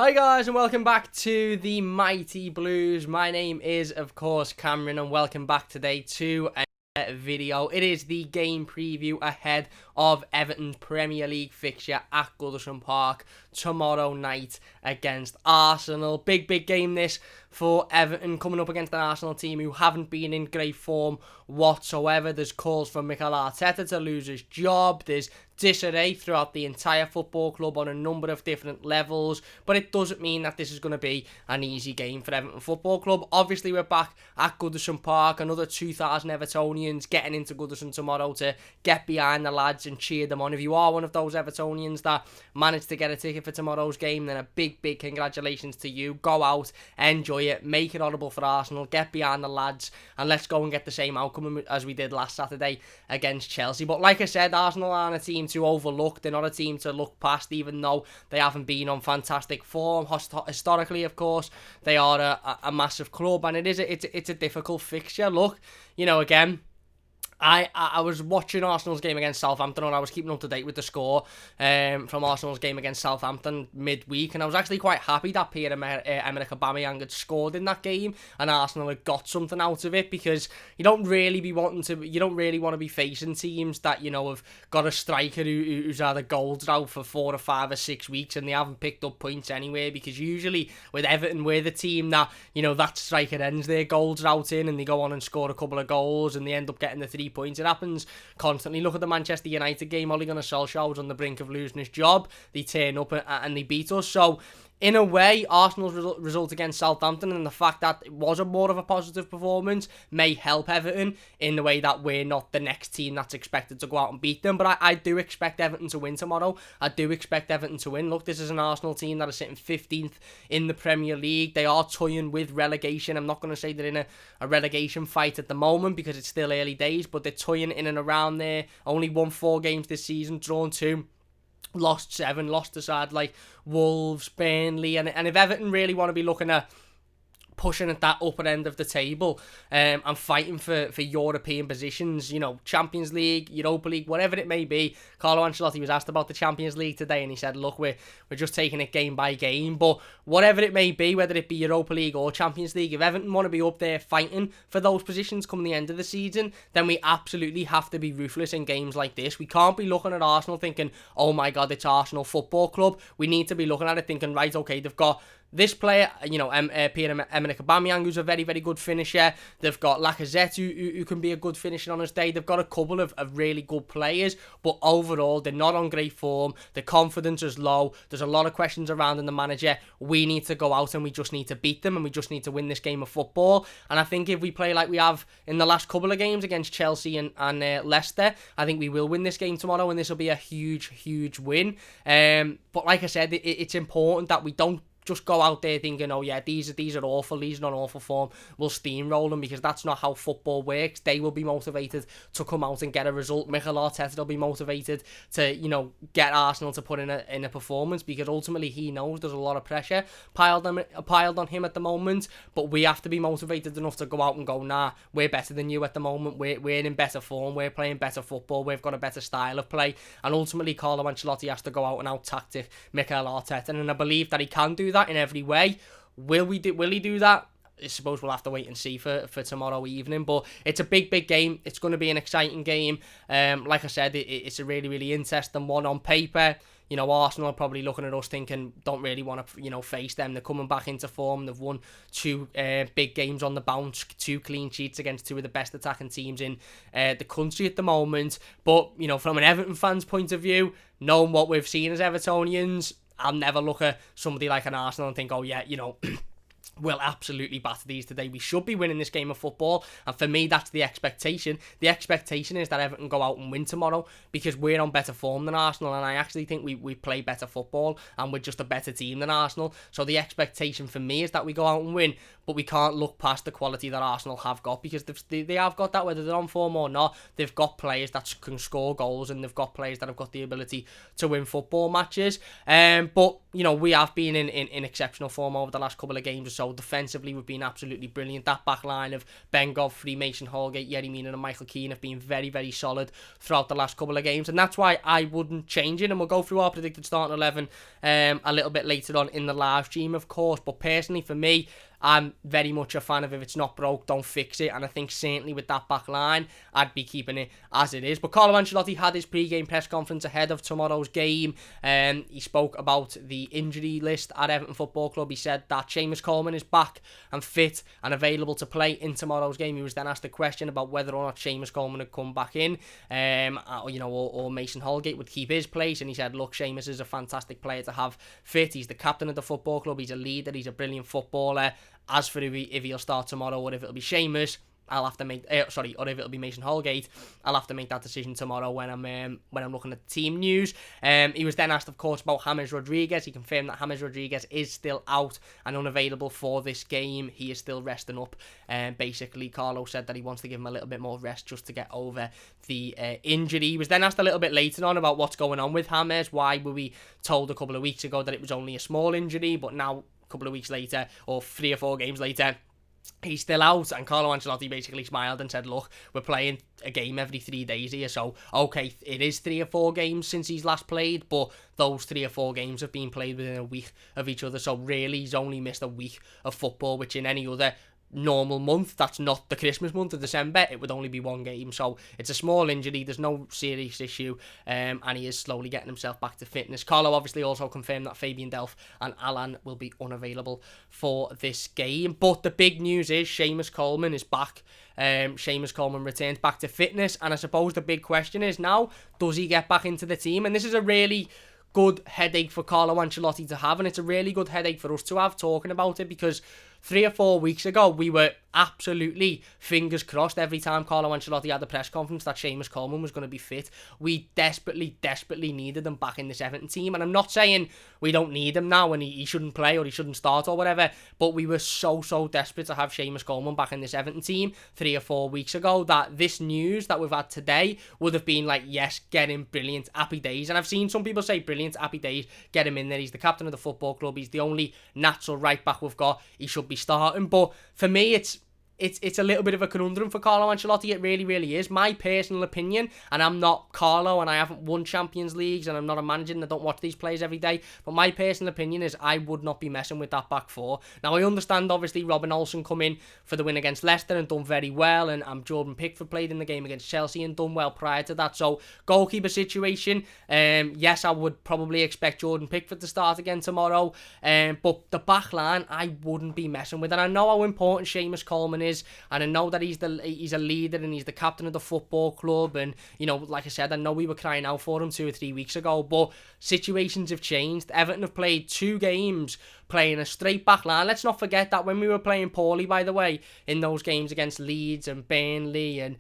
Hi guys and welcome back to the Mighty Blues. My name is of course Cameron and welcome back today to a video. It is the game preview ahead of Everton's Premier League fixture at Goodison Park tomorrow night against Arsenal. Big game this for Everton, coming up against an Arsenal team who haven't been in great form whatsoever. There's calls for Mikel Arteta to lose his job. There's disarray throughout the entire football club on a number of different levels, but it doesn't mean that this is going to be an easy game for Everton Football Club. Obviously, we're back at Goodison Park, another 2,000 Evertonians getting into Goodison tomorrow to get behind the lads and cheer them on. If you are one of those Evertonians that managed to get a ticket for tomorrow's game, then a big congratulations to you. Go out, enjoy it, make it audible for Arsenal, get behind the lads, and let's go and get the same outcome as we did last Saturday against Chelsea. But like I said, Arsenal aren't a team to overlook. They're not a team to look past, even though they haven't been on fantastic form. Historically, of course, they are a massive club, and it's a difficult fixture. Look, again, I was watching Arsenal's game against Southampton, and I was keeping up to date with the score from Arsenal's game against Southampton midweek, and I was actually quite happy that Pierre-Emerick Aubameyang had scored in that game, and Arsenal had got something out of it, because you don't really want to be facing teams that have got a striker who's had a goal drought for 4 or 5 or 6 weeks, and they haven't picked up points anyway. Because usually with Everton, we're the team that that striker ends their goal drought in, and they go on and score a couple of goals, and they end up getting the 3 points. It happens constantly. Look at the Manchester United game. Ole Gunnar Solskjaer was on the brink of losing his job. They turn up and they beat us. So in a way, Arsenal's result against Southampton and the fact that it was more of a positive performance may help Everton in the way that we're not the next team that's expected to go out and beat them. But I do expect Everton to win tomorrow. I do expect Everton to win. Look, this is an Arsenal team that is sitting 15th in the Premier League. They are toying with relegation. I'm not going to say they're in a relegation fight at the moment because it's still early days, but they're toying in and around there. Only won 4 games this season, drawn 2. Lost 7, lost to side like Wolves, Burnley, and if Everton really want to be looking at pushing at that upper end of the table and fighting for European positions, Champions League, Europa League, whatever it may be. Carlo Ancelotti was asked about the Champions League today, and he said, look, we're just taking it game by game, but whatever it may be, whether it be Europa League or Champions League, if Everton want to be up there fighting for those positions come the end of the season, then we absolutely have to be ruthless in games like this. We can't be looking at Arsenal thinking, oh my god, it's Arsenal Football Club. We need to be looking at it thinking, right, okay, they've got this player, Pierre-Emerick Aubameyang, who's a very good finisher. They've got Lacazette, who can be a good finisher on his day. They've got a couple of really good players, but overall, they're not on great form. Their confidence is low. There's a lot of questions around in the manager. We need to go out and we just need to beat them, and we just need to win this game of football. And I think if we play like we have in the last couple of games against Chelsea and Leicester, I think we will win this game tomorrow, and this will be a huge win. But like I said, it's important that we don't just go out there thinking, oh yeah, these are awful, these are not awful form, we'll steamroll them, because that's not how football works. They will be motivated to come out and get a result. Mikel Arteta will be motivated to, get Arsenal to put in a performance, because ultimately he knows there's a lot of pressure piled on him at the moment, but we have to be motivated enough to go out and go, nah, we're better than you at the moment, we're in better form, we're playing better football, we've got a better style of play, and ultimately Carlo Ancelotti has to go out and out-tactic Mikel Arteta, and I believe that he can do that in every way. Will he do that? I suppose we'll have to wait and see for tomorrow evening, but it's a big game. It's going to be an exciting game. Like I said, it's a really interesting one on paper. Arsenal are probably looking at us thinking, don't really want to, face them. They're coming back into form. They've won 2 big games on the bounce, 2 clean sheets against 2 of the best attacking teams in the country at the moment. But, from an Everton fan's point of view, knowing what we've seen as Evertonians, I'll never look at somebody like an Arsenal and think, oh yeah, we'll absolutely batter these today. We should be winning this game of football, and for me, that's the expectation. The expectation is that Everton go out and win tomorrow, because we're on better form than Arsenal, and I actually think we play better football, and we're just a better team than Arsenal. So the expectation for me is that we go out and win, but we can't look past the quality that Arsenal have got, because they have got that, whether they're on form or not. They've got players that can score goals, and they've got players that have got the ability to win football matches. But we have been in exceptional form over the last couple of games us. So defensively, we've been absolutely brilliant. That back line of Ben Godfrey, Mason Holgate, Yerry Mina and Michael Keane have been very, very solid throughout the last couple of games. And that's why I wouldn't change it. And we'll go through our predicted starting 11 a little bit later on in the live stream, of course. But personally, for me, I'm very much a fan of if it's not broke, don't fix it. And I think certainly with that back line, I'd be keeping it as it is. But Carlo Ancelotti had his pre-game press conference ahead of tomorrow's game. He spoke about the injury list at Everton Football Club. He said that Seamus Coleman is back and fit and available to play in tomorrow's game. He was then asked a question about whether or not Seamus Coleman would come back in, or Mason Holgate would keep his place. And he said, look, Seamus is a fantastic player to have fit. He's the captain of the football club. He's a leader. He's a brilliant footballer. As for if he'll start tomorrow or if it'll be Seamus, I'll have to make or if it'll be Mason Holgate, I'll have to make that decision tomorrow when I'm looking at the team news. He was then asked, of course, about James Rodriguez. He confirmed that James Rodriguez is still out and unavailable for this game. He is still resting up. Basically, Carlo said that he wants to give him a little bit more rest just to get over the injury. He was then asked a little bit later on about what's going on with James. Why were we told a couple of weeks ago that it was only a small injury, but now a couple of weeks later, or 3 or 4 games later, he's still out? And Carlo Ancelotti basically smiled and said, look, we're playing a game every 3 days here, so okay, it is 3 or 4 games since he's last played, but those 3 or 4 games have been played within a week of each other, so really he's only missed a week of football, which in any other normal month, that's not the Christmas month of December, it would only be 1 game. So it's a small injury, there's no serious issue, and he is slowly getting himself back to fitness. Carlo obviously also confirmed that Fabian Delph and Alan will be unavailable for this game. But the big news is Seamus Coleman is back. Seamus Coleman returns back to fitness, and I suppose the big question is now, does he get back into the team? And this is a really good headache for Carlo Ancelotti to have, and it's a really good headache for us to have talking about it, because 3 or 4 weeks ago, we were absolutely fingers crossed every time Carlo Ancelotti had a press conference that Seamus Coleman was going to be fit. We desperately needed him back in this Everton team. And I'm not saying we don't need him now and he shouldn't play or he shouldn't start or whatever, but we were so desperate to have Seamus Coleman back in this Everton team 3 or 4 weeks ago that this news that we've had today would have been like, yes, get him, brilliant, happy days. And I've seen some people say, brilliant, happy days, get him in there. He's the captain of the football club. He's the only natural right back we've got. He should be starting. But for me, it's a little bit of a conundrum for Carlo Ancelotti. It really is. My personal opinion, and I'm not Carlo and I haven't won Champions Leagues and I'm not a manager and I don't watch these players every day, but my personal opinion is I would not be messing with that back four. Now I understand obviously Robin Olsen come in for the win against Leicester and done very well, and Jordan Pickford played in the game against Chelsea and done well prior to that. So goalkeeper situation, yes, I would probably expect Jordan Pickford to start again tomorrow, but the back line I wouldn't be messing with. And I know how important Seamus Coleman is, and I know that he's a leader and he's the captain of the football club, and you know, like I said, I know we were crying out for him 2 or 3 weeks ago, but situations have changed. Everton have played 2 games playing a straight back line. Let's not forget that when we were playing poorly, by the way, in those games against Leeds and Burnley and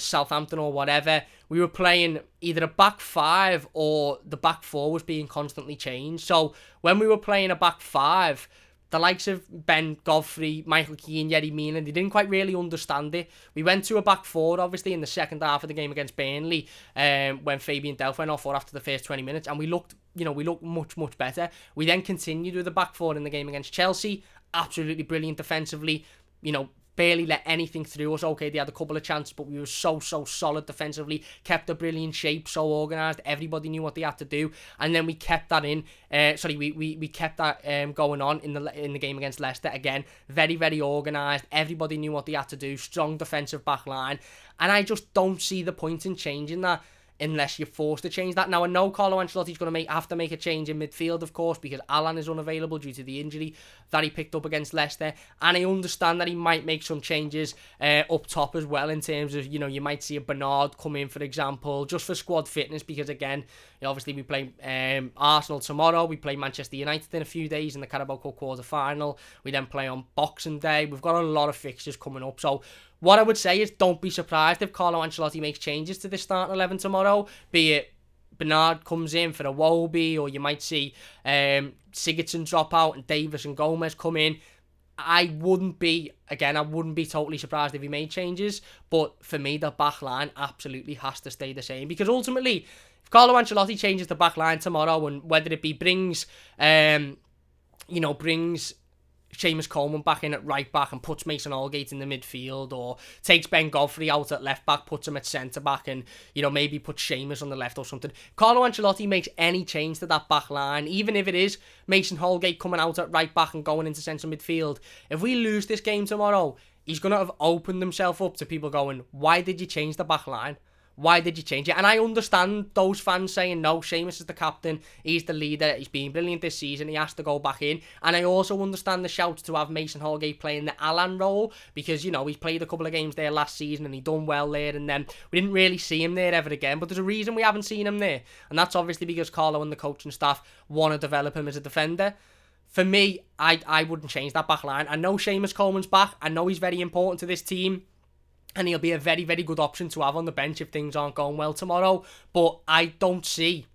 Southampton or whatever, we were playing either a back 5 or the back 4 was being constantly changed. So when we were playing a back 5, the likes of Ben Godfrey, Michael Keane, Yerry Mina, they didn't quite really understand it. We went to a back 4, obviously, in the second half of the game against Burnley, when Fabian Delph went off after the first 20 minutes, and we looked much better. We then continued with the back 4 in the game against Chelsea, absolutely brilliant defensively, barely let anything through us. Okay, they had a couple of chances, but we were so solid defensively, kept a brilliant shape, so organised, everybody knew what they had to do, and then we kept that we kept that going on in the game against Leicester. Again, very organised, everybody knew what they had to do, strong defensive back line, and I just don't see the point in changing that unless you're forced to change that. Now, I know Carlo Ancelotti's going to have to make a change in midfield, of course, because Alan is unavailable due to the injury that he picked up against Leicester, and I understand that he might make some changes up top as well, in terms of, you might see a Bernard come in, for example, just for squad fitness, because again, obviously we play Arsenal tomorrow, we play Manchester United in a few days in the Carabao Cup quarter-final, we then play on Boxing Day, we've got a lot of fixtures coming up, so what I would say is don't be surprised if Carlo Ancelotti makes changes to this starting 11 tomorrow, be it Bernard comes in for a Wobie, or you might see Sigurdsson drop out and Davis and Gomez come in. I wouldn't be totally surprised if he made changes, but for me, the back line absolutely has to stay the same, because ultimately, if Carlo Ancelotti changes the back line tomorrow, and whether it be brings Seamus Coleman back in at right back and puts Mason Holgate in the midfield, or takes Ben Godfrey out at left back, puts him at centre back, and maybe puts Seamus on the left or something. Carlo Ancelotti makes any change to that back line, even if it is Mason Holgate coming out at right back and going into central midfield. If we lose this game tomorrow, he's going to have opened himself up to people going, why did you change the back line? Why did you change it? And I understand those fans saying, no, Seamus is the captain, he's the leader, he's been brilliant this season, he has to go back in. And I also understand the shout to have Mason Holgate playing the Alan role, because, he's played a couple of games there last season and he done well there, and then we didn't really see him there ever again. But there's a reason we haven't seen him there, and that's obviously because Carlo and the coaching staff want to develop him as a defender. For me, I wouldn't change that back line. I know Seamus Coleman's back, I know he's very important to this team, and he'll be a very, very good option to have on the bench if things aren't going well tomorrow. But I don't see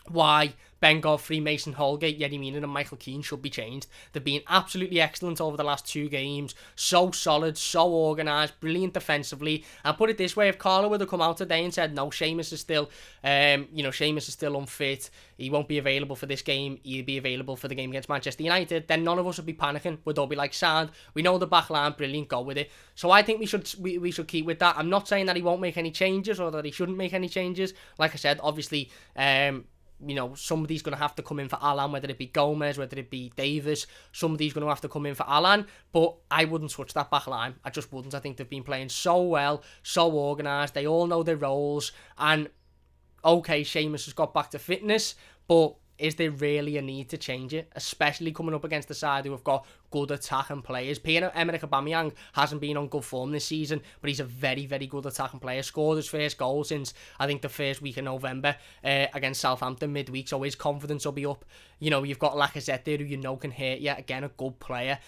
why Ben Godfrey, Mason Holgate, Yerry Mina and Michael Keane should be changed. They've been absolutely excellent over the last 2 games. So solid, so organised, brilliant defensively. I'll put it this way, if Carlo would have come out today and said, no, Seamus is still, Seamus is still unfit, he won't be available for this game, he'll be available for the game against Manchester United, then none of us would be panicking. We'd all be like, sound, we know the back line, brilliant, go with it. So I think we should keep with that. I'm not saying that he won't make any changes or that he shouldn't make any changes. Like I said, obviously, somebody's going to have to come in for Alan, whether it be Gomez, whether it be Davis. Somebody's going to have to come in for Alan, but I wouldn't touch that back line. I just wouldn't. I think they've been playing so well, so organised. They all know their roles, and okay, Seamus has got back to fitness, but is there really a need to change it, especially coming up against the side who have got good attacking players? Pierre-Emerick Aubameyang hasn't been on good form this season, but he's a very, very good attacking player. Scored his first goal since, I think, the first week of November against Southampton midweek, so his confidence will be up. You've got Lacazette there who can hurt you. Again, a good player.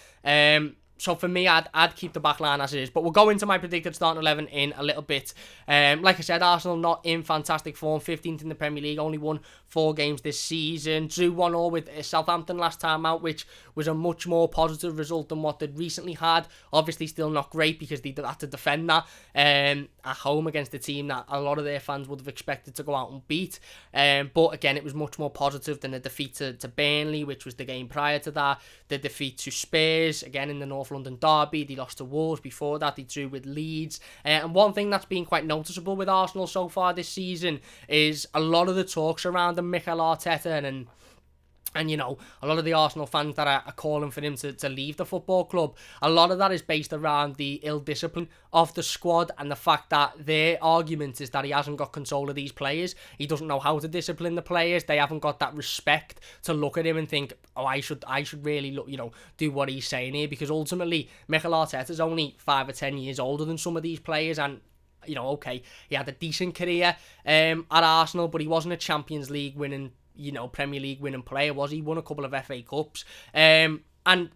So for me, I'd keep the back line as it is. But we'll go into my predicted starting 11 in a little bit. Like I said, Arsenal not in fantastic form. 15th in the Premier League. Only won 4 games this season. Drew 1-0 with Southampton last time out, which was a much more positive result than what they'd recently had. Obviously still not great because they had to defend that at home against a team that a lot of their fans would have expected to go out and beat. But again, it was much more positive than the defeat to Burnley, which was the game prior to that. The defeat to Spurs, again in the North London derby. They lost to Wolves before that. They drew with Leeds. And one thing that's been quite noticeable with Arsenal so far this season is a lot of the talks around Mikel Arteta and a lot of the Arsenal fans that are calling for him to leave the football club, a lot of that is based around the ill discipline of the squad and the fact that their argument is that he hasn't got control of these players. He doesn't know how to discipline the players. They haven't got that respect to look at him and think, oh, I should really look, do what he's saying here, because ultimately Mikel Arteta is only 5 or 10 years older than some of these players, and okay, he had a decent career at Arsenal, but he wasn't a Champions League winning, Premier League winning player, was he? Won a couple of FA Cups. And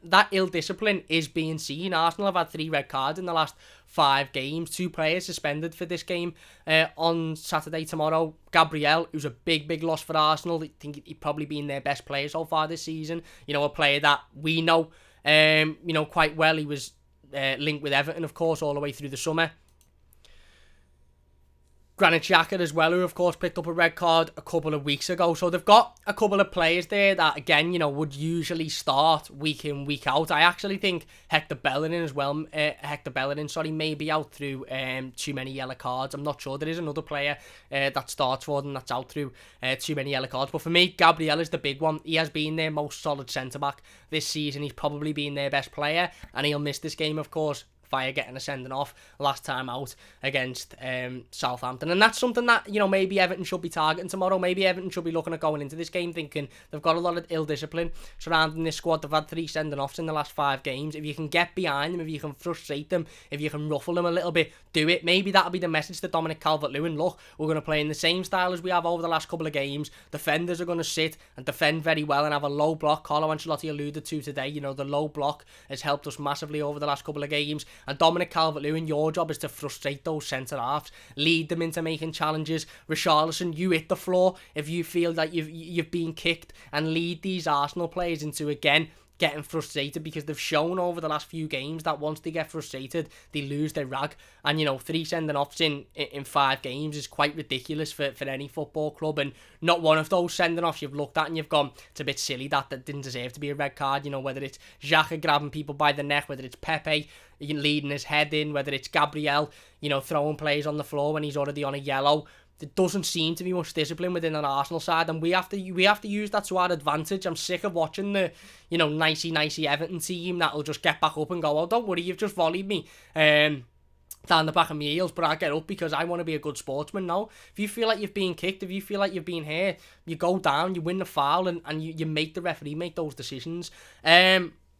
that ill discipline is being seen. Arsenal have had 3 red cards in the last 5 games. 2 players suspended for this game on Saturday tomorrow. Gabriel, who's a big, big loss for Arsenal. I think he'd probably been their best player so far this season. A player that we know, quite well. He was linked with Everton, of course, all the way through the summer. Granit Xhaka as well, who of course picked up a red card a couple of weeks ago. So they've got a couple of players there that, again, would usually start week in, week out. I actually think Hector Bellerin as well. May be out through too many yellow cards. I'm not sure. There is another player that starts for them that's out through too many yellow cards. But for me, Gabriel is the big one. He has been their most solid centre-back this season. He's probably been their best player, and he'll miss this game, of course, via getting a sending off last time out against Southampton. And that's something that, maybe Everton should be targeting tomorrow. Maybe Everton should be looking at going into this game thinking they've got a lot of ill discipline surrounding this squad. They've had 3 sending offs in the last 5 games. If you can get behind them, if you can frustrate them, if you can ruffle them a little bit, do it. Maybe that'll be the message to Dominic Calvert-Lewin. Look, we're going to play in the same style as we have over the last couple of games. Defenders are going to sit and defend very well and have a low block. Carlo Ancelotti alluded to today, the low block has helped us massively over the last couple of games. And Dominic Calvert-Lewin, your job is to frustrate those centre-halves, lead them into making challenges. Richarlison, you hit the floor if you feel that you've been kicked, and lead these Arsenal players into, again, getting frustrated, because they've shown over the last few games that once they get frustrated, they lose their rag. And, 3 sending-offs in 5 games is quite ridiculous for any football club. And not one of those sending-offs you've looked at and you've gone, it's a bit silly, that didn't deserve to be a red card. Whether it's Xhaka grabbing people by the neck, whether it's Pepe leading his head in, whether it's Gabriel, throwing players on the floor when he's already on a yellow. There doesn't seem to be much discipline within an Arsenal side, and we have to use that to our advantage. I'm sick of watching the, nicey Everton team that'll just get back up and go, oh, don't worry, you've just volleyed me down the back of my heels, but I get up because I want to be a good sportsman. No, if you feel like you've been kicked, if you feel like you've been hurt, you go down, you win the foul, and you make the referee make those decisions.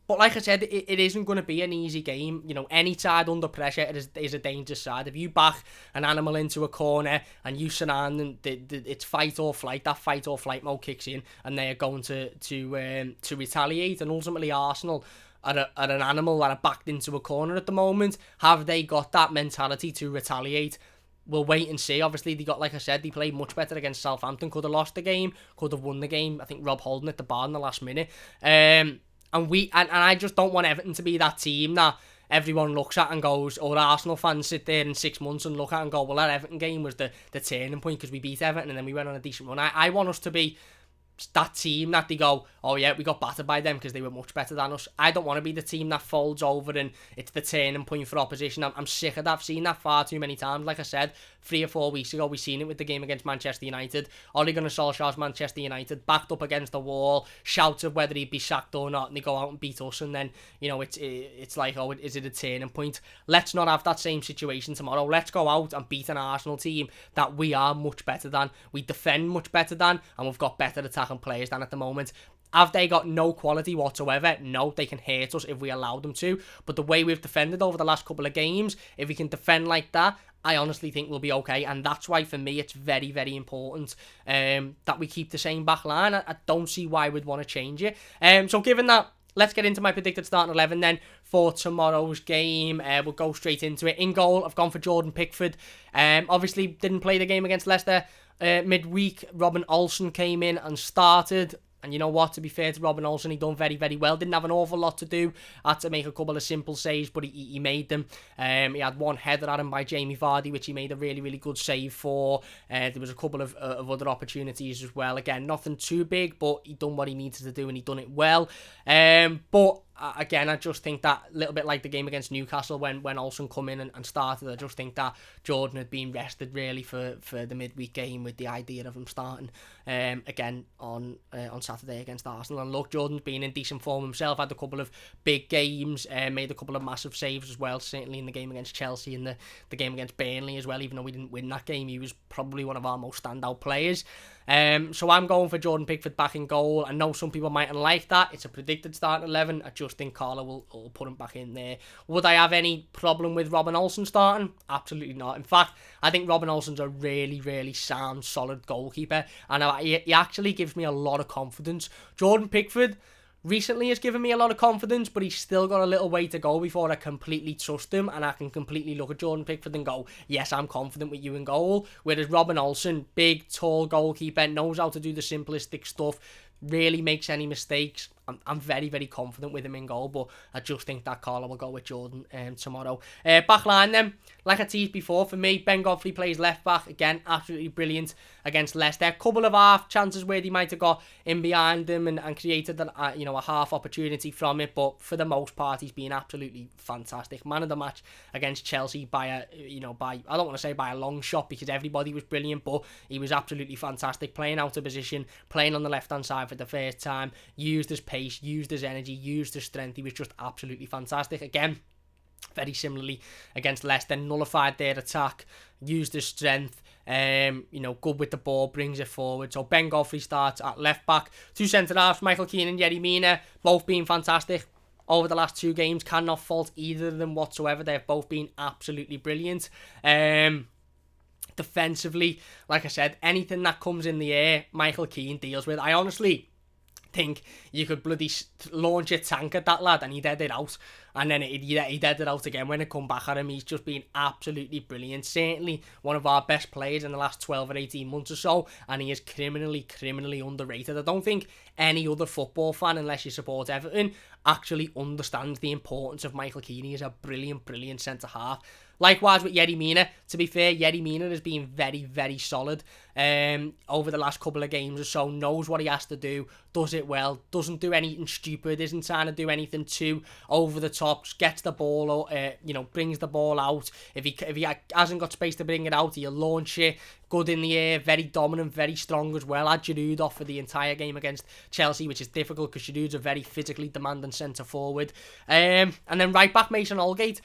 But like I said, it isn't going to be an easy game. Any side under pressure is a dangerous side. If you back an animal into a corner and you surround them, it's fight or flight. That fight or flight mode kicks in, and they are going to retaliate. And ultimately, Arsenal are an animal that are backed into a corner at the moment. Have they got that mentality to retaliate? We'll wait and see. Obviously, they played much better against Southampton. Could have lost the game, could have won the game. I think Rob Holding at the bar in the last minute. And I just don't want Everton to be that team that everyone looks at and goes, or Arsenal fans sit there in 6 months and look at and go, well, that Everton game was the turning point because we beat Everton and then we went on a decent run. I want us to be that team that they go, oh yeah, we got battered by them because they were much better than us. I don't want to be the team that folds over and it's the turning point for opposition. I'm sick of that. I've seen that far too many times. Like I said, 3 or 4 weeks ago, we seen it with the game against Manchester United. Ole Gunnar Solskjaer's Manchester United backed up against the wall, shouts of whether he'd be sacked or not, and they go out and beat us, and then, it's like, oh, is it a turning point? Let's not have that same situation tomorrow. Let's go out and beat an Arsenal team that we are much better than, we defend much better than, and we've got better attacking players than at the moment. Have they got no quality whatsoever? No, they can hurt us if we allow them to. But the way we've defended over the last couple of games, if we can defend like that, I honestly think we'll be okay. And that's why, for me, it's very, very important that we keep the same back line. I don't see why we'd want to change it. So given that, let's get into my predicted starting 11 then for tomorrow's game. We'll go straight into it. In goal, I've gone for Jordan Pickford. Obviously, didn't play the game against Leicester midweek. Robin Olsen came in and started. And you know what, to be fair to Robin Olsen, he done very, very well. Didn't have an awful lot to do. Had to make a couple of simple saves, but he made them. He had one header at him by Jamie Vardy, which he made a really, really good save for. There was a couple of other opportunities as well. Again, nothing too big, but he done what he needed to do and he done it well. But again, I just think that a little bit like the game against Newcastle when Olsen come in and started, I just think that Jordan had been rested really for the midweek game with the idea of him starting again on Saturday against Arsenal. And look, Jordan's been in decent form himself, had a couple of big games, made a couple of massive saves as well, certainly in the game against Chelsea and the game against Burnley as well. Even though we didn't win that game, he was probably one of our most standout players. So I'm going for Jordan Pickford back in goal. I know some people mightn't like that. It's a predicted starting 11. I just think Carlo will put him back in there. Would I have any problem with Robin Olsen starting? Absolutely not. In fact, I think Robin Olsen's a really, really sound, solid goalkeeper, and he actually gives me a lot of confidence. Jordan Pickford recently has given me a lot of confidence, but he's still got a little way to go before I completely trust him and I can completely look at Jordan Pickford and go, yes, I'm confident with you in goal. Whereas Robin Olsen, big, tall goalkeeper, knows how to do the simplistic stuff, really makes any mistakes. I'm very, very confident with him in goal, but I just think that Carlo will go with Jordan tomorrow. Back line then, like I teased before, for me, Ben Godfrey plays left back. Again, absolutely brilliant against Leicester. A couple of half chances where he might have got in behind them and created a half opportunity from it, but for the most part, he's been absolutely fantastic. Man of the match against Chelsea by I don't want to say by a long shot because everybody was brilliant, but he was absolutely fantastic, playing out of position, playing on the left-hand side for the first time, used his pace, used his energy, used his strength. He was just absolutely fantastic. Again, very similarly against Leicester, nullified their attack, used his strength, good with the ball, brings it forward. So Ben Godfrey starts at left back. 2 centre-halves, Michael Keane and Yerry Mina, both being fantastic over the last 2 games. Cannot fault either of them whatsoever. They've both been absolutely brilliant. Defensively, like I said, anything that comes in the air, Michael Keane deals with. I honestly think you could bloody launch a tank at that lad and he'd head it out, and then he'd head it out again when it come back at him. He's just been absolutely brilliant, certainly one of our best players in the last 12 or 18 months or so, and he is criminally underrated. I don't think any other football fan, unless you support Everton, actually understands the importance of Michael Keane as a brilliant centre-half. Likewise with Yerry Mina. To be fair, Yerry Mina has been very solid over the last couple of games or so. Knows what he has to do, does it well, doesn't do anything stupid, isn't trying to do anything too over the top, gets the ball, brings the ball out. If he hasn't got space to bring it out, he'll launch it. Good in the air, very dominant, very strong as well. Had Giroud off for the entire game against Chelsea, which is difficult because Giroud's a very physically demanding centre forward. And then right back Mason Holgate.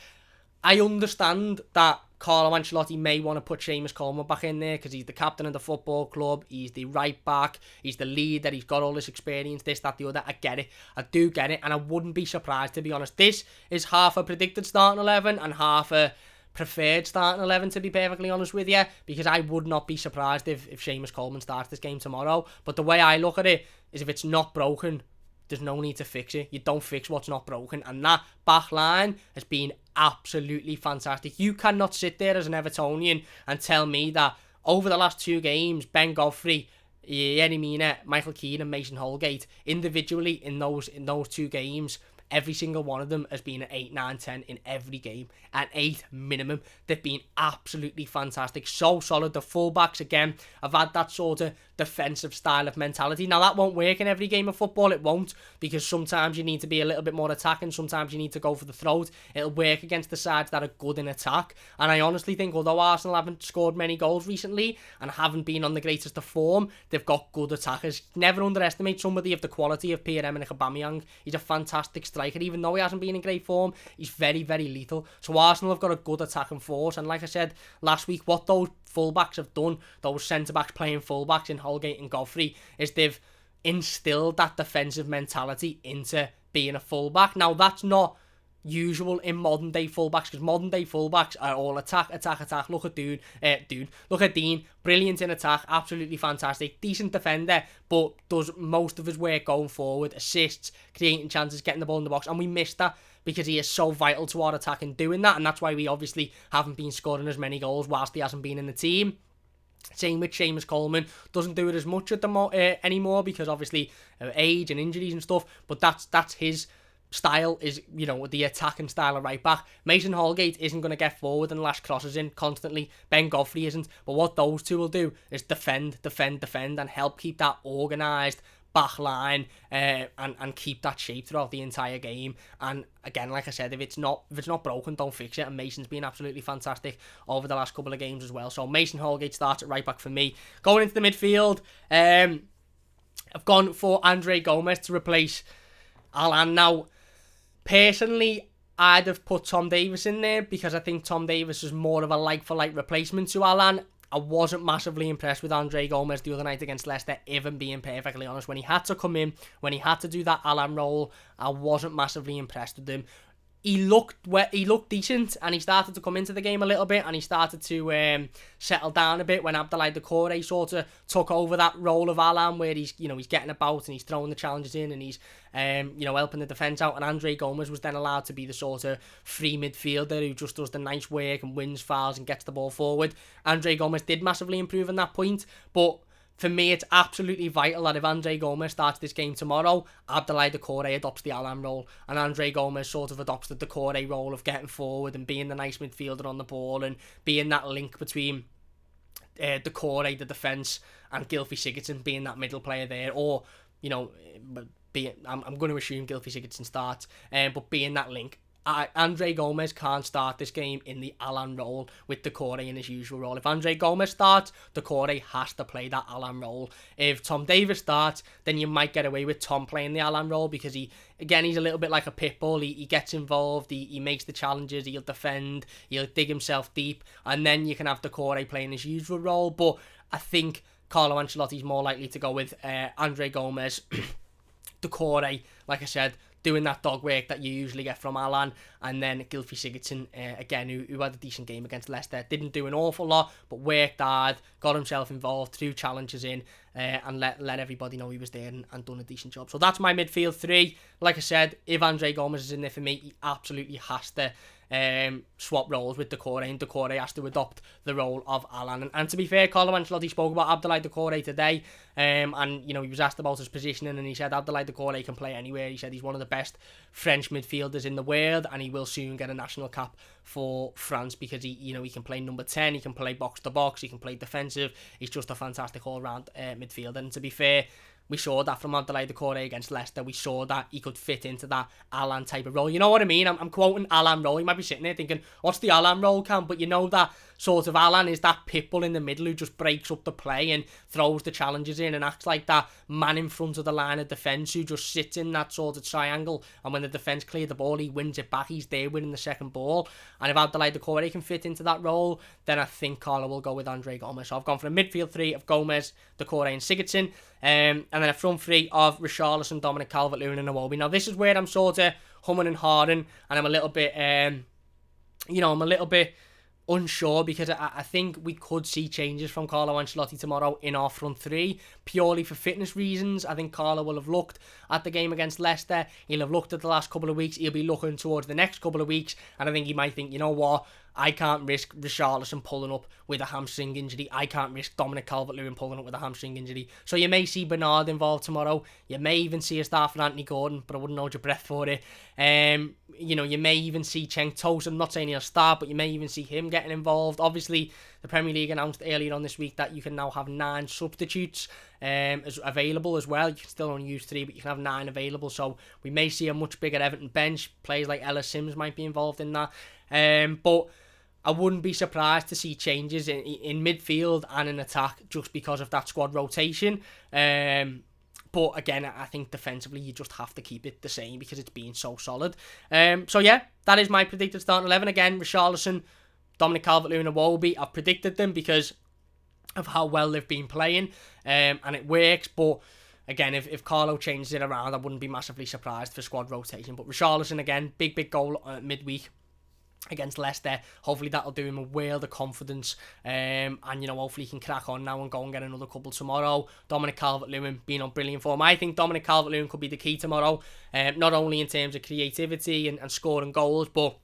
I understand that Carlo Ancelotti may want to put Seamus Coleman back in there because he's the captain of the football club, he's the right back, he's the leader, he's got all this experience, this, that, the other. I get it. I do get it, and I wouldn't be surprised, to be honest. This is half a predicted starting 11 and half a preferred starting 11, to be perfectly honest with you, because I would not be surprised if Seamus Coleman starts this game tomorrow. But the way I look at it is, if it's not broken, there's no need to fix it. You don't fix what's not broken. And that back line has been absolutely fantastic. You cannot sit there as an Evertonian and tell me that over the last 2 games, Ben Godfrey, Yerry Mina, Michael Keane and Mason Holgate, individually in those 2 games, every single one of them has been an 8, 9, 10 in every game. An 8 minimum. They've been absolutely fantastic. So solid. The fullbacks, again, have had that sort of defensive style of mentality. Now, that won't work in every game of football. It won't, because sometimes you need to be a little bit more attacking. Sometimes you need to go for the throat. It'll work against the sides that are good in attack. And I honestly think, although Arsenal haven't scored many goals recently and haven't been on the greatest of form, they've got good attackers. Never underestimate somebody of the quality of Pierre-Emerick Aubameyang. He's a fantastic striker. Even though he hasn't been in great form, he's very lethal. So Arsenal have got a good attacking force, and like I said last week, what those fullbacks have done, those centre-backs playing fullbacks in Holgate and Godfrey, is they've instilled that defensive mentality into being a fullback. Now, that's not usual in modern day fullbacks, because modern day fullbacks are all attack. Look at look at Dean, brilliant in attack, absolutely fantastic, decent defender, but does most of his work going forward, assists, creating chances, getting the ball in the box, and we missed that because he is so vital to our attack in doing that, and that's why we obviously haven't been scoring as many goals whilst he hasn't been in the team. Same with Seamus Coleman, doesn't do it as much anymore because obviously age and injuries and stuff, but that's his style, is, the attacking style of right back. Mason Holgate isn't going to get forward and lash crosses in constantly. Ben Godfrey isn't. But what those two will do is defend, and help keep that organised back line and keep that shape throughout the entire game. And again, like I said, if it's not broken, don't fix it. And Mason's been absolutely fantastic over the last couple of games as well. So Mason Holgate starts at right back for me. Going into the midfield, I've gone for Andre Gomez to replace Alan. Now, personally, I'd have put Tom Davies in there because I think Tom Davies is more of a like-for-like replacement to Alan. I wasn't massively impressed with Andre Gomez the other night against Leicester, even being perfectly honest. When he had to come in, when he had to do that Alan role, I wasn't massively impressed with him. He looked decent, and he started to come into the game a little bit, and he started to settle down a bit when Abdoulaye Doucouré sort of took over that role of Alan, where he's getting about and he's throwing the challenges in and he's helping the defence out. And Andre Gomez was then allowed to be the sort of free midfielder who just does the nice work and wins fouls and gets the ball forward. Andre Gomez did massively improve on that point, but for me, it's absolutely vital that if Andre Gomez starts this game tomorrow, Abdoulaye Doucouré adopts the Alan role, and Andre Gomez sort of adopts the Doucouré role of getting forward and being the nice midfielder on the ball and being that link between Doucouré, the defence, and Gylfi Sigurdsson being that middle player there. Or, I'm going to assume Gylfi Sigurdsson starts, but being that link. Andre Gomez can't start this game in the Alan role with Doucouré in his usual role. If Andre Gomez starts, Doucouré has to play that Alan role. If Tom Davies starts, then you might get away with Tom playing the Alan role because he's a little bit like a pit bull. He gets involved, he makes the challenges, he'll defend, he'll dig himself deep, and then you can have Doucouré playing his usual role. But I think Carlo Ancelotti's more likely to go with Andre Gomez, Doucouré, like I said, doing that dog work that you usually get from Alan, and then Gylfi Sigurdsson, again, who had a decent game against Leicester. Didn't do an awful lot, but worked hard, got himself involved, threw challenges in, and let everybody know he was there and done a decent job. So that's my midfield three. Like I said, if Andre Gomes is in there for me, he absolutely has to swap roles with Doucouré, and Doucouré has to adopt the role of Alan. And to be fair, Carlo Ancelotti spoke about Abdoulaye Doucouré today, and he was asked about his positioning, and he said Abdoulaye Doucouré can play anywhere. He said he's one of the best French midfielders in the world, and he will soon get a national cap for France because he can play number 10, he can play box to box, he can play defensive. He's just a fantastic all-round midfielder. And to be fair, we saw that from Abdoulaye Doucouré against Leicester. We saw that he could fit into that Alan type of role. You know what I mean? I'm quoting Alan role. You might be sitting there thinking, what's the Alan role, Cam? But you know that sort of Alan is that pitbull in the middle who just breaks up the play and throws the challenges in and acts like that man in front of the line of defence who just sits in that sort of triangle. And when the defence clear the ball, he wins it back. He's there winning the second ball. And if Abdoulaye Doucouré can fit into that role, then I think Carlo will go with Andre Gomes. So I've gone for a midfield three of Gomes, Doucouré and Sigurdsson. And then a front three of Richarlison, Dominic Calvert-Lewin and Iwobi. Now this is where I'm sort of humming and hawing, and I'm a little bit, unsure because I think we could see changes from Carlo Ancelotti tomorrow in our front three, purely for fitness reasons. I think Carlo will have looked at the game against Leicester, he'll have looked at the last couple of weeks, he'll be looking towards the next couple of weeks, and I think he might think, you know what, I can't risk Richarlison pulling up with a hamstring injury. I can't risk Dominic Calvert-Lewin pulling up with a hamstring injury. So you may see Bernard involved tomorrow. You may even see a start for Anthony Gordon, but I wouldn't hold your breath for it. You may even see Cenk Tosun. I'm not saying he'll start, but you may even see him getting involved. Obviously, the Premier League announced earlier on this week that you can now have 9 substitutes as available as well. You can still only use 3, but you can have 9 available. So we may see a much bigger Everton bench. Players like Ellis Sims might be involved in that. But I wouldn't be surprised to see changes in midfield and in attack just because of that squad rotation. But again, I think defensively you just have to keep it the same because it's been so solid. So yeah, that is my predicted starting 11. Again, Richarlison, Dominic Calvert-Lewin and Iwobi. I've predicted them because of how well they've been playing, and it works. But again, if Carlo changes it around, I wouldn't be massively surprised for squad rotation. But Richarlison, again, big goal midweek against Leicester. Hopefully that'll do him a world of confidence, and hopefully he can crack on now and go and get another couple tomorrow. Dominic Calvert-Lewin being on brilliant form. I think Dominic Calvert-Lewin could be the key tomorrow, not only in terms of creativity and scoring goals, but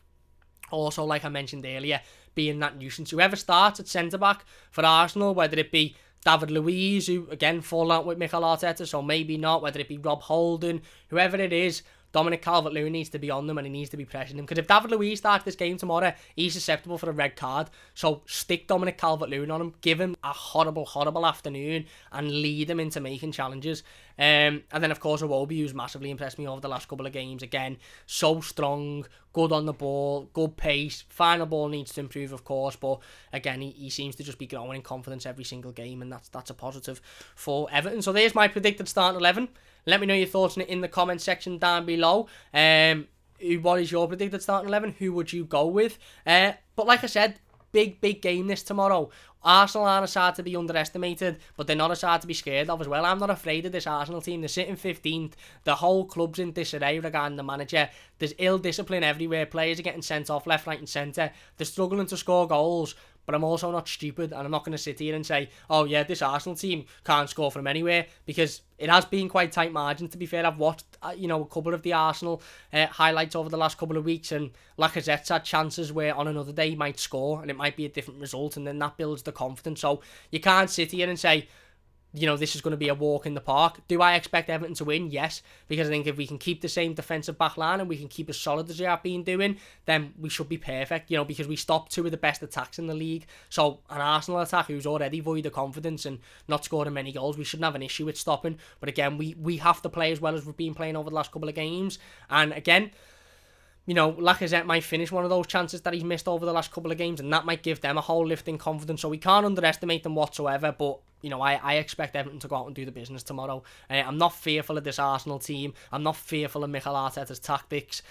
also, like I mentioned earlier, being that nuisance. Whoever starts at centre-back for Arsenal, whether it be David Luiz, who again fall out with Mikel Arteta, so maybe not, whether it be Rob Holding, whoever it is, Dominic Calvert-Lewin needs to be on them and he needs to be pressing them. Because if David Luiz starts this game tomorrow, he's susceptible for a red card. So stick Dominic Calvert-Lewin on him, give him a horrible afternoon and lead him into making challenges. And then, of course, Iwobi, who's massively impressed me over the last couple of games. Again, so strong, good on the ball, good pace. Final ball needs to improve, of course, but again, he seems to just be growing in confidence every single game, and that's a positive for Everton. So there's my predicted starting 11. Let me know your thoughts on it in the comment section down below. What is your predicted starting 11? Who would you go with? But like I said, big game this tomorrow. Arsenal aren't a side to be underestimated, but they're not a side to be scared of as well. I'm not afraid of this Arsenal team. They're sitting 15th. The whole club's in disarray regarding the manager. There's ill discipline everywhere. Players are getting sent off left, right and centre. They're struggling to score goals. But I'm also not stupid, and I'm not going to sit here and say, oh yeah, this Arsenal team can't score from anywhere, because it has been quite tight margins. To be fair, I've watched a couple of the Arsenal highlights over the last couple of weeks, and Lacazette's had chances where on another day he might score and it might be a different result, and then that builds the confidence. So you can't sit here and say, this is going to be a walk in the park. Do I expect Everton to win? Yes, because I think if we can keep the same defensive back line and we can keep as solid as we have been doing, then we should be perfect, because we stopped 2 of the best attacks in the league. So an Arsenal attack who's already void of confidence and not scoring many goals, we shouldn't have an issue with stopping. But again, we have to play as well as we've been playing over the last couple of games. And again, Lacazette might finish one of those chances that he's missed over the last couple of games, and that might give them a whole lift in confidence. So we can't underestimate them whatsoever, but I expect Everton to go out and do the business tomorrow. I'm not fearful of this Arsenal team. I'm not fearful of Mikel Arteta's tactics.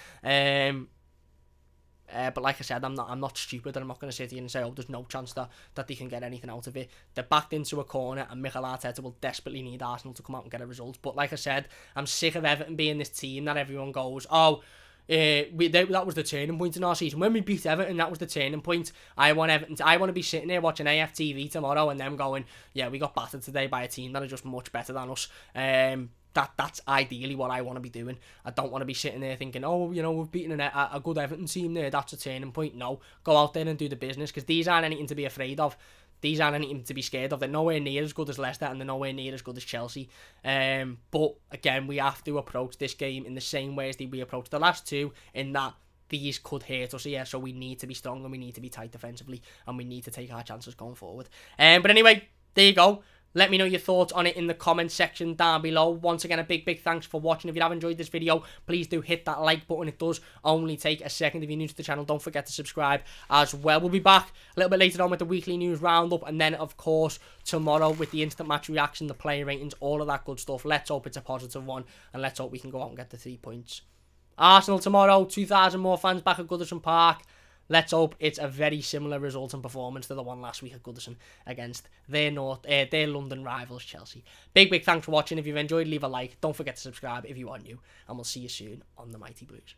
But like I said, I'm not stupid, and I'm not going to sit here and say, oh, there's no chance that they can get anything out of it. They're backed into a corner, and Mikel Arteta will desperately need Arsenal to come out and get a result. But like I said, I'm sick of Everton being this team that everyone goes, oh, that was the turning point in our season. When we beat Everton, that was the turning point. I want to be sitting here watching AFTV tomorrow and them going, yeah, we got battered today by a team that are just much better than us. That's ideally what I want to be doing. I don't want to be sitting there thinking, oh, we've beaten a good Everton team there, that's a turning point. No, go out there and do the business, because these aren't anything to be afraid of. These aren't anything to be scared of. They're nowhere near as good as Leicester, and they're nowhere near as good as Chelsea. But again, we have to approach this game in the same way as we approached the last two, in that these could hurt us here, so we need to be strong and we need to be tight defensively, and we need to take our chances going forward. But anyway, there you go. Let me know your thoughts on it in the comment section down below. Once again, a big thanks for watching. If you have enjoyed this video, please do hit that like button. It does only take a second. If you're new to the channel, don't forget to subscribe as well. We'll be back a little bit later on with the weekly news roundup, and then, of course, tomorrow with the instant match reaction, the player ratings, all of that good stuff. Let's hope it's a positive one, and let's hope we can go out and get the 3 points. Arsenal tomorrow, 2,000 more fans back at Goodison Park. Let's hope it's a very similar result and performance to the one last week at Goodison against their London rivals, Chelsea. Big thanks for watching. If you've enjoyed, leave a like. Don't forget to subscribe if you are new. And we'll see you soon on the Mighty Blues.